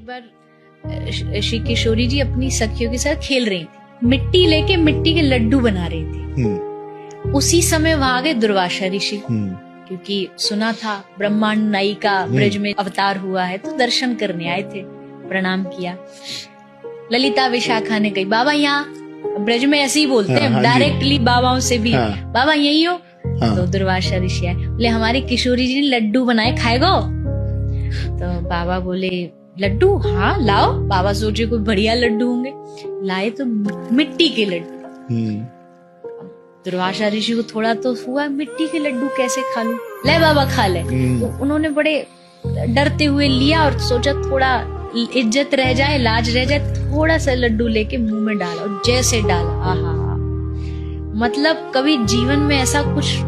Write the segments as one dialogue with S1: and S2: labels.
S1: एक बार श्री किशोरी जी अपनी सखियों के साथ खेल रही थी, मिट्टी लेके मिट्टी के लड्डू बना रही थी। उसी समय वहां आ गए दुर्वासा ऋषि, क्योंकि सुना था ब्रह्मांड नायिका ब्रज में अवतार हुआ है, तो दर्शन करने आए थे। प्रणाम किया। ललिता विशाखा ने कही, बाबा यहाँ ब्रज में ऐसे ही बोलते हैं डायरेक्टली बाबाओं से भी, बाबा यही हो? तो दुर्वासा ऋषि आए, बोले हमारे किशोरी जी ने लड्डू बनाए, खाएगो? तो बाबा बोले लड्डू, हाँ लाओ। बाबा सोचे कोई बढ़िया लड्डू होंगे, लाए तो मिट्टी के लड्डू। दुर्वासा ऋषि को थोड़ा तो हुआ, मिट्टी के लड्डू कैसे खा लूं, ले बाबा खा ले। तो उन्होंने बड़े डरते हुए लिया और सोचा थोड़ा इज्जत रह जाए, लाज रह जाए, थोड़ा सा लड्डू लेके मुंह में डाला और जैसे डाला, आहा, मतलब कभी जीवन में ऐसा कुछ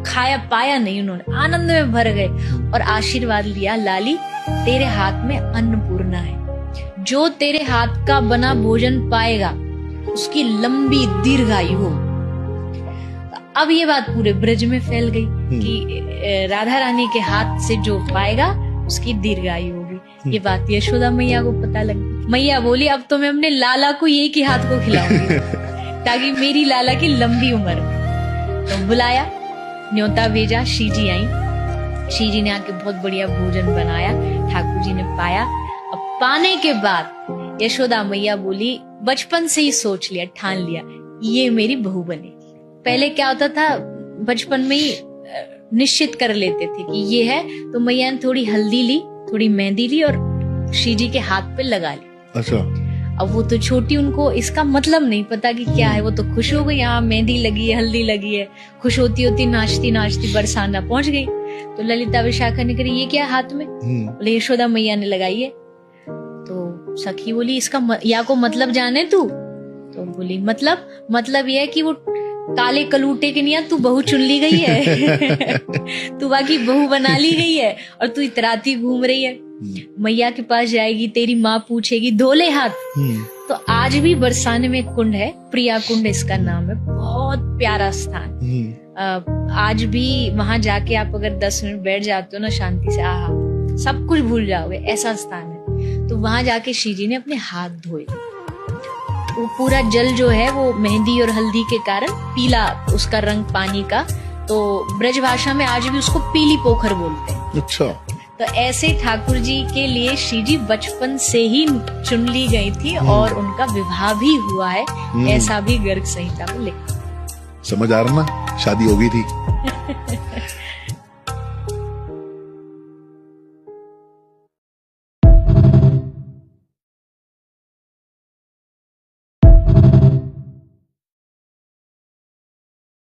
S1: खाया पाया नहीं उन्होंने। आनंद में भर गए और आशीर्वाद लिया, लाली तेरे हाथ में अन्नपूर्णा है, जो तेरे हाथ का बना भोजन पाएगा उसकी लंबी दीर्घायु हो। अब ये बात पूरे ब्रज में फैल गई कि राधा रानी के हाथ से जो पाएगा उसकी दीर्घायु होगी। ये बात यशोदा मैया को पता लगी। मैया बोली अब तो मैं अपने लाला को एक ही हाथ को खिलाऊंगी ताकि मेरी लाला की लंबी उम्र हो। तो बुलाया, न्योता भेजा, श्री जी आई। श्री जी ने आके बहुत बढ़िया भोजन बनाया, ठाकुर जी ने पाया। अब पाने के बाद यशोदा मैया बोली, बचपन से ही सोच लिया, ठान लिया, ये मेरी बहू बनेगी। पहले क्या होता था, बचपन में ही निश्चित कर लेते थे कि ये है, तो मैया ने थोड़ी हल्दी ली, थोड़ी मेहंदी ली और श्री जी के हाथ पे लगा ली। अच्छा। अब वो तो छोटी, उनको इसका मतलब नहीं पता कि क्या है। वो तो खुश हो गई, यहाँ मेहंदी लगी है, हल्दी लगी है। खुश होती होती नाचती नाचती बरसाना पहुंच गई। तो ललिता विशाखा ने कही, ये क्या हाथ में? बोले यशोदा मैया ने लगाई है। तो सखी बोली, इसका या को मतलब जाने तू? तो बोली मतलब ये है कि वो काले कलूटे के नहीं, तू बहू चुन ली गई है तू बाकी बहू बना ली गई है और तू इतराती घूम रही है। मैया के पास जाएगी, तेरी माँ पूछेगी, धोले हाथ। तो आज भी बरसाने में एक कुंड है, प्रिया कुंड इसका नाम है, बहुत प्यारा स्थान। आज भी वहां जाके आप अगर 10 मिनट बैठ जाते हो ना शांति से, आहा, सब कुछ भूल जाओगे, ऐसा स्थान है। तो वहां जाके श्री जी ने अपने हाथ धोए। वो पूरा जल जो है वो मेहंदी और हल्दी के कारण पीला उसका रंग पानी का, तो ब्रज भाषा में आज भी उसको पीली पोखर बोलते हैं। अच्छा। तो ऐसे ठाकुर जी के लिए श्री जी बचपन से ही चुन ली गई थी और उनका विवाह भी हुआ है, ऐसा भी गर्ग संहिता में लिखा।
S2: समझ आ रहा ना, शादी हो गई थी